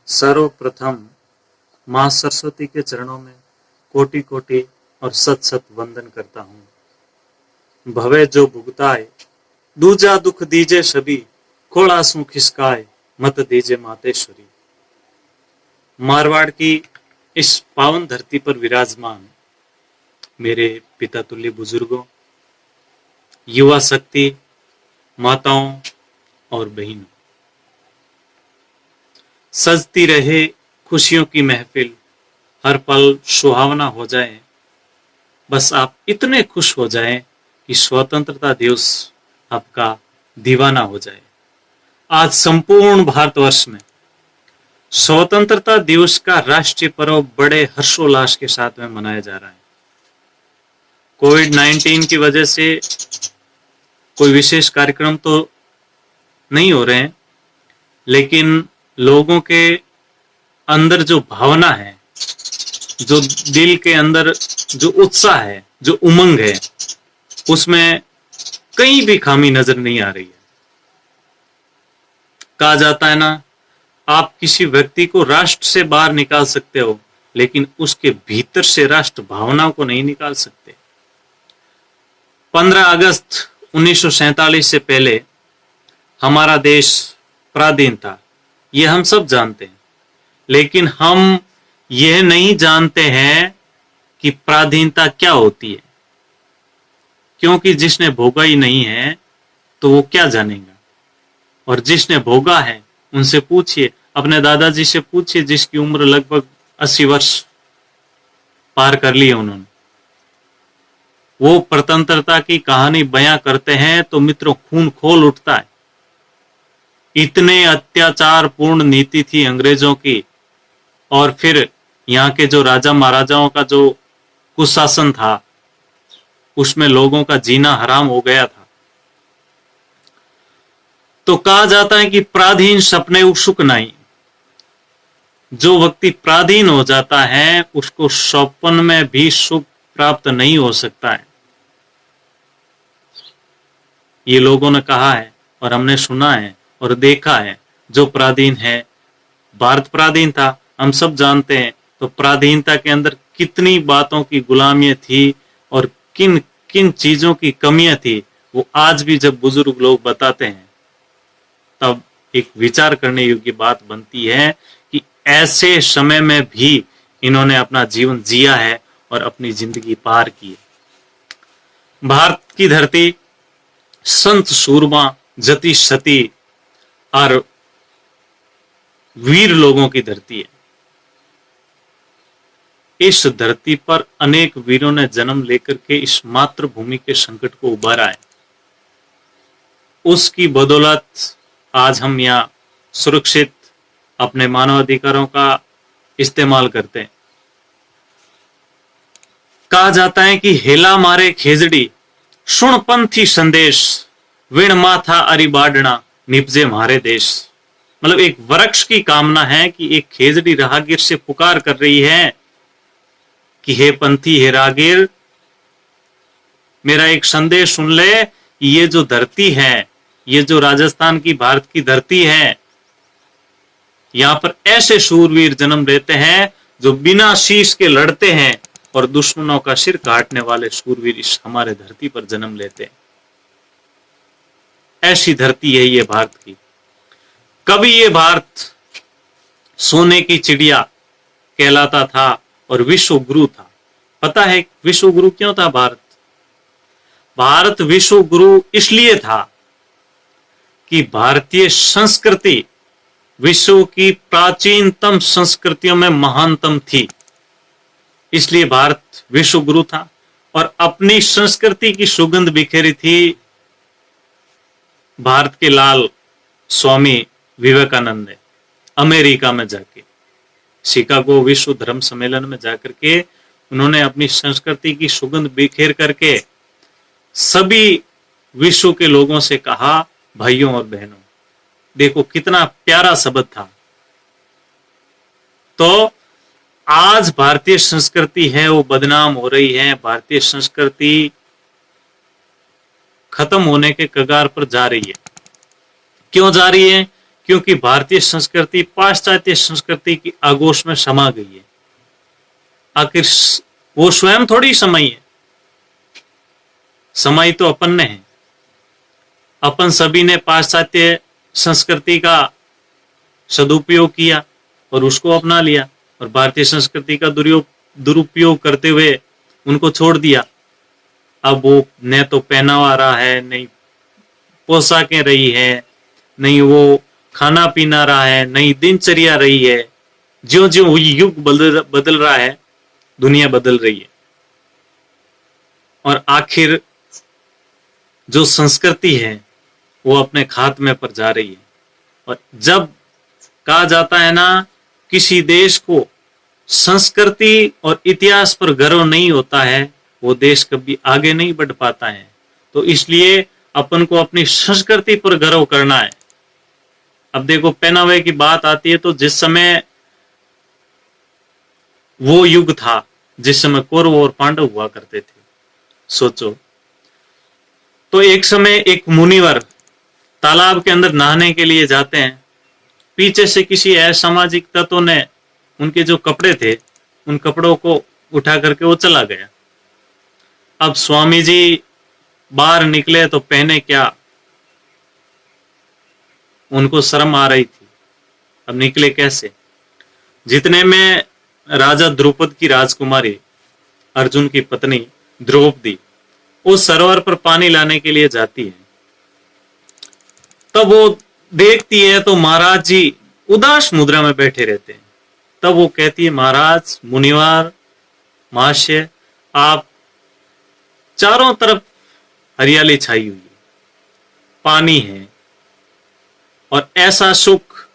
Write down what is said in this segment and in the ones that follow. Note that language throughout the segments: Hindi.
सर्वप्रथम माँ सरस्वती के चरणों में कोटि कोटि और सत सत वंदन करता हूँ। भवे जो भुगताए दूजा दुख दीजे सभी, खोड़ा सू खिसकाए मत दीजे मातेश्वरी। मारवाड़ की इस पावन धरती पर विराजमान मेरे पिता तुल्य बुजुर्गों, युवा शक्ति, माताओं और बहनों, सजती रहे खुशियों की महफिल, हर पल सुहावना हो जाए। बस आप इतने खुश हो जाएं कि स्वतंत्रता दिवस आपका दीवाना हो जाए। आज संपूर्ण भारतवर्ष में स्वतंत्रता दिवस का राष्ट्रीय पर्व बड़े हर्षोल्लास के साथ में मनाया जा रहा है। कोविड-19 की वजह से कोई विशेष कार्यक्रम तो नहीं हो रहे हैं, लेकिन लोगों के अंदर जो भावना है, जो दिल के अंदर जो उत्साह है, जो उमंग है, उसमें कहीं भी खामी नजर नहीं आ रही है। कहा जाता है ना, आप किसी व्यक्ति को राष्ट्र से बाहर निकाल सकते हो, लेकिन उसके भीतर से राष्ट्र भावनाओं को नहीं निकाल सकते। 15 अगस्त 1947 से पहले हमारा देश पराधीन था, यह हम सब जानते हैं। लेकिन हम यह नहीं जानते हैं कि पराधीनता क्या होती है, क्योंकि जिसने भोगा ही नहीं है तो वो क्या जानेगा। और जिसने भोगा है उनसे पूछिए, अपने दादाजी से पूछिए जिसकी उम्र लगभग 80 वर्ष पार कर ली है उन्होंने। वो स्वतंत्रता की कहानी बयां करते हैं तो मित्रों खून खोल उठता है। इतने अत्याचार पूर्ण नीति थी अंग्रेजों की, और फिर यहाँ के जो राजा महाराजाओं का जो कुशासन था, उसमें लोगों का जीना हराम हो गया था। तो कहा जाता है कि पराधीन सपने सुख नहीं। जो व्यक्ति पराधीन हो जाता है उसको स्वप्न में भी सुख प्राप्त नहीं हो सकता है। ये लोगों ने कहा है और हमने सुना है और देखा है। जो पराधीन है, भारत पराधीन था, हम सब जानते हैं। तो पराधीनता के अंदर कितनी बातों की गुलामियां थी और किन किन चीजों की कमियां थी, वो आज भी जब बुजुर्ग लोग बताते हैं तब एक विचार करने योग्य बात बनती है कि ऐसे समय में भी इन्होंने अपना जीवन जिया है और अपनी जिंदगी पार की है। भारत की धरती संत सूरमा, जति सती और वीर लोगों की धरती है। इस धरती पर अनेक वीरों ने जन्म लेकर के इस मातृभूमि के संकट को उबारा है। उसकी बदौलत आज हम यहाँ सुरक्षित अपने मानव अधिकारों का इस्तेमाल करते हैं। कहा जाता है कि हेला मारे खेजड़ी, सुन पंथी संदेश, विण माथा अरि बाडना, निपजे मारे देश। मतलब एक वृक्ष की कामना है कि एक खेजड़ी राहगीर से पुकार कर रही है कि हे पंथी, हे राहगीर, मेरा एक संदेश सुन ले। ये जो धरती है, ये जो राजस्थान की भारत की धरती है, यहां पर ऐसे शूरवीर जन्म लेते हैं जो बिना शीश के लड़ते हैं, और दुश्मनों का सिर काटने वाले शूरवीर इस हमारे धरती पर जन्म लेते हैं। ऐसी धरती है ये भारत की। कभी ये भारत सोने की चिड़िया कहलाता था और विश्व गुरु था। पता है विश्व गुरु क्यों था भारत? भारत विश्व गुरु इसलिए था कि भारतीय संस्कृति विश्व की प्राचीनतम संस्कृतियों में महानतम थी, इसलिए भारत विश्व गुरु था। और अपनी संस्कृति की सुगंध बिखेरी थी भारत के लाल स्वामी विवेकानंद ने अमेरिका में जाके, शिकागो विश्व धर्म सम्मेलन में जाकर के उन्होंने अपनी संस्कृति की सुगंध बिखेर करके सभी विश्व के लोगों से कहा, भाइयों और बहनों, देखो कितना प्यारा शब्द था। तो आज भारतीय संस्कृति है वो बदनाम हो रही है। भारतीय संस्कृति खत्म होने के कगार पर जा रही है। क्यों जा रही है? क्योंकि भारतीय संस्कृति पाश्चात्य संस्कृति की आगोश में समा गई है। आखिर वो स्वयं थोड़ी समाई है, समाई तो अपन ने है। अपन सभी ने पाश्चात्य संस्कृति का सदुपयोग किया और उसको अपना लिया, और भारतीय संस्कृति का दुरुपयोग करते हुए उनको छोड़ दिया। अब वो न तो पहनावा रहा है, नहीं पोशाकें रही है, नहीं वो खाना पीना रहा है, नहीं दिनचर्या रही है। ज्यों ज्यों युग बदल रहा है, दुनिया बदल रही है, और आखिर जो संस्कृति है वो अपने खात्मे पर जा रही है। और जब कहा जाता है ना, किसी देश को संस्कृति और इतिहास पर गर्व नहीं होता है, वो देश कभी आगे नहीं बढ़ पाता है। तो इसलिए अपन को अपनी संस्कृति पर गर्व करना है। अब देखो, पहनावे की बात आती है तो जिस समय वो युग था जिस समय कौरव और पांडव हुआ करते थे, सोचो तो एक समय एक मुनिवर तालाब के अंदर नहाने के लिए जाते हैं। पीछे से किसी असामाजिक तत्व ने उनके जो कपड़े थे उन कपड़ों को उठा करके वो चला गया। अब स्वामी जी बाहर निकले तो पहने क्या, उनको शर्म आ रही थी। अब निकले कैसे? जितने में राजा द्रुपद की राजकुमारी अर्जुन की पत्नी द्रौपदी उस सरोवर पर पानी लाने के लिए जाती है। तब वो देखती है तो महाराज जी उदास मुद्रा में बैठे रहते हैं। तब वो कहती है, महाराज, मुनिवर, महाशय, आप चारों तरफ हरियाली छाई हुई है, पानी है, और ऐसा सुख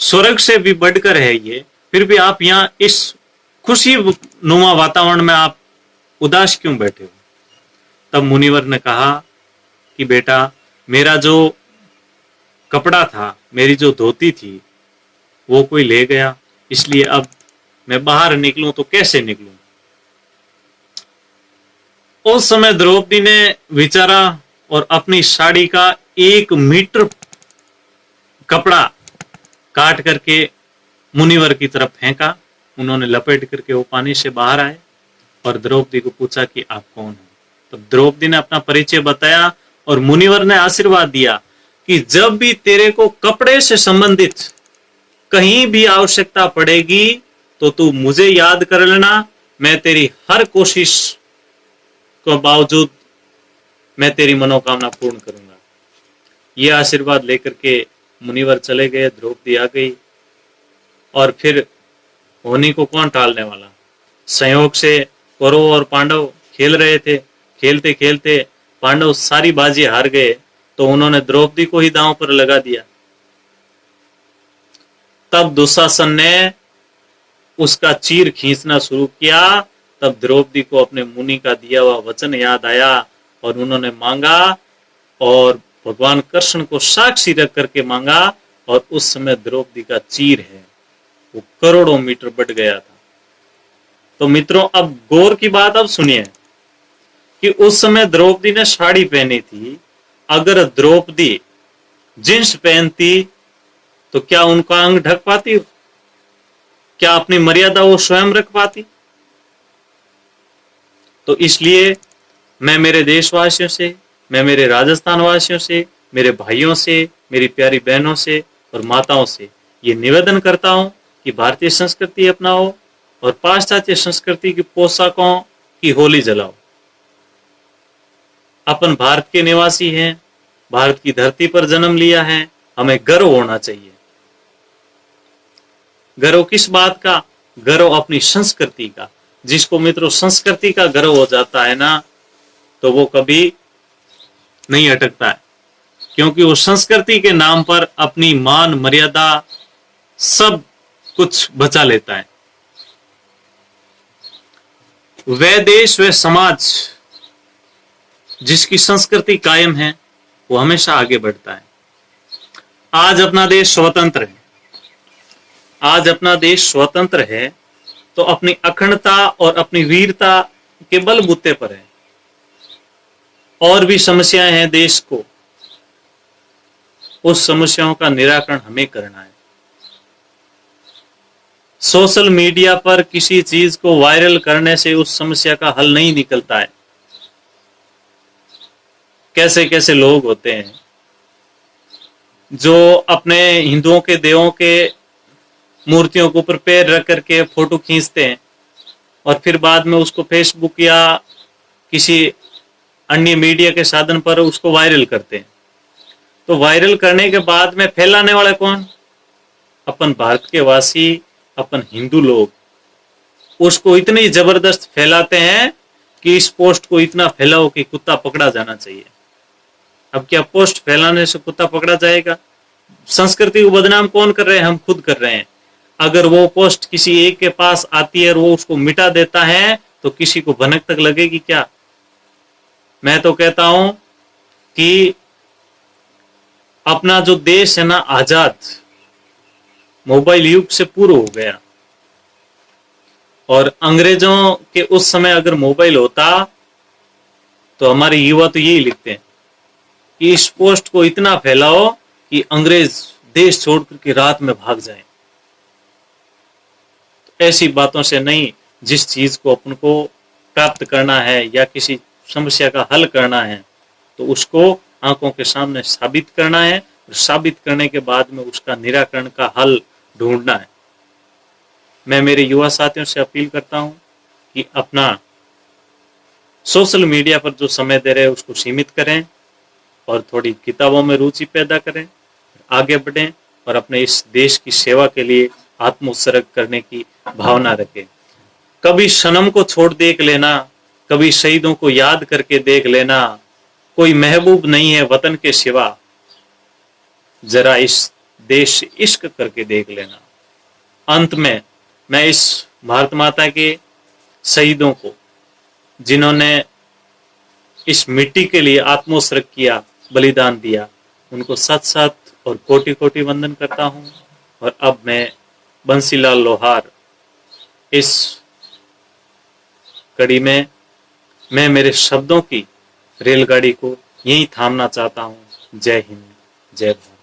स्वर्ग से भी बढ़कर है ये, फिर भी आप यहां इस खुशी नुमा वातावरण में आप उदास क्यों बैठे हो? तब मुनिवर ने कहा कि बेटा, मेरा जो कपड़ा था, मेरी जो धोती थी, वो कोई ले गया, इसलिए अब मैं बाहर निकलूं तो कैसे निकलूं? उस समय द्रौपदी ने विचारा और अपनी साड़ी का 1 मीटर कपड़ा काट करके मुनिवर की तरफ फेंका। उन्होंने लपेट करके वो पानी से बाहर आए और द्रौपदी को पूछा कि आप कौन हो? तब द्रौपदी ने अपना परिचय बताया और मुनिवर ने आशीर्वाद दिया कि जब भी तेरे को कपड़े से संबंधित कहीं भी आवश्यकता पड़ेगी तो तू मुझे याद कर लेना, मैं तेरी हर कोशिश के बावजूद मैं तेरी मनोकामना पूर्ण करूंगा। यह आशीर्वाद लेकर के मुनिवर चले गए, द्रौपदी आ गई, और फिर होनी को कौन टालने वाला। संयोग से कौरव और पांडव खेल रहे थे, खेलते खेलते पांडव सारी बाजी हार गए तो उन्होंने द्रौपदी को ही दांव पर लगा दिया। तब दुशासन ने उसका चीर खींचना शुरू किया। तब द्रौपदी को अपने मुनि का दिया हुआ वचन याद आया और उन्होंने मांगा, और भगवान कृष्ण को साक्षी रख करके मांगा, और उस समय द्रौपदी का चीर है वो करोड़ों मीटर बढ़ गया था। तो मित्रों, अब गौर की बात अब सुनिए कि उस समय द्रौपदी ने साड़ी पहनी थी। अगर द्रौपदी जींस पहनती तो क्या उनका अंग ढक पाती? क्या अपनी मर्यादा वो स्वयं रख पाती? तो इसलिए मैं मेरे देशवासियों से, मैं मेरे राजस्थान वासियों से, मेरे भाइयों से, मेरी प्यारी बहनों से और माताओं से ये निवेदन करता हूं कि भारतीय संस्कृति अपनाओ और पाश्चात्य संस्कृति की पोशाकों की होली जलाओ। अपन भारत के निवासी हैं, भारत की धरती पर जन्म लिया है, हमें गर्व होना चाहिए। गर्व किस बात का? गर्व अपनी संस्कृति का। जिसको मित्रों संस्कृति का गर्व हो जाता है ना, तो वो कभी नहीं अटकता है, क्योंकि वो संस्कृति के नाम पर अपनी मान मर्यादा सब कुछ बचा लेता है। वह देश, वह समाज जिसकी संस्कृति कायम है वो हमेशा आगे बढ़ता है। आज अपना देश स्वतंत्र है, आज अपना देश स्वतंत्र है तो अपनी अखंडता और अपनी वीरता के बलबूते पर है। और भी समस्याएं हैं देश को, उस समस्याओं का निराकरण हमें करना है। सोशल मीडिया पर किसी चीज को वायरल करने से उस समस्या का हल नहीं निकलता है। कैसे कैसे लोग होते हैं जो अपने हिंदुओं के देवों के मूर्तियों के ऊपर पैर रख करके फोटो खींचते हैं और फिर बाद में उसको फेसबुक या किसी अन्य मीडिया के साधन पर उसको वायरल करते हैं। तो वायरल करने के बाद में फैलाने वाले कौन? अपन भारत के वासी, अपन हिंदू लोग उसको इतनी जबरदस्त फैलाते हैं कि इस पोस्ट को इतना फैलाओ कि कुत्ता पकड़ा जाना चाहिए। अब क्या पोस्ट फैलाने से कुत्ता पकड़ा जाएगा? संस्कृति को बदनाम कौन कर रहे हैं? हम खुद कर रहे हैं। अगर वो पोस्ट किसी एक के पास आती है और वो उसको मिटा देता है तो किसी को भनक तक लगेगी क्या? मैं तो कहता हूं कि अपना जो देश है ना आजाद मोबाइल युग से पूर्व हो गया, और अंग्रेजों के उस समय अगर मोबाइल होता तो हमारे युवा तो यही लिखते हैं कि इस पोस्ट को इतना फैलाओ कि अंग्रेज देश छोड़कर के रात में भाग जाएं। तो ऐसी बातों से नहीं, जिस चीज को अपन को प्राप्त करना है या किसी समस्या का हल करना है तो उसको आंखों के सामने साबित करना है, और साबित करने के बाद में उसका निराकरण का हल ढूंढना है। मैं मेरे युवा साथियों से अपील करता हूं कि अपना सोशल मीडिया पर जो समय दे रहे हैं उसको सीमित करें और थोड़ी किताबों में रुचि पैदा करें, आगे बढ़ें और अपने इस देश की सेवा के लिए आत्मोत्सर्ग करने की भावना रखें। कभी सनम को छोड़ देख लेना, कभी शहीदों को याद करके देख लेना, कोई महबूब नहीं है वतन के सिवा, जरा इस देश से इश्क करके देख लेना। अंत में मैं इस भारत माता के शहीदों को, जिन्होंने इस मिट्टी के लिए आत्मोत्सर्ग किया, बलिदान दिया, उनको सत सत और कोटि कोटि वंदन करता हूं। और अब मैं बंसीलाल लोहार इस कड़ी में मैं मेरे शब्दों की रेलगाड़ी को यहीं थामना चाहता हूं। जय हिंद, जय भारत।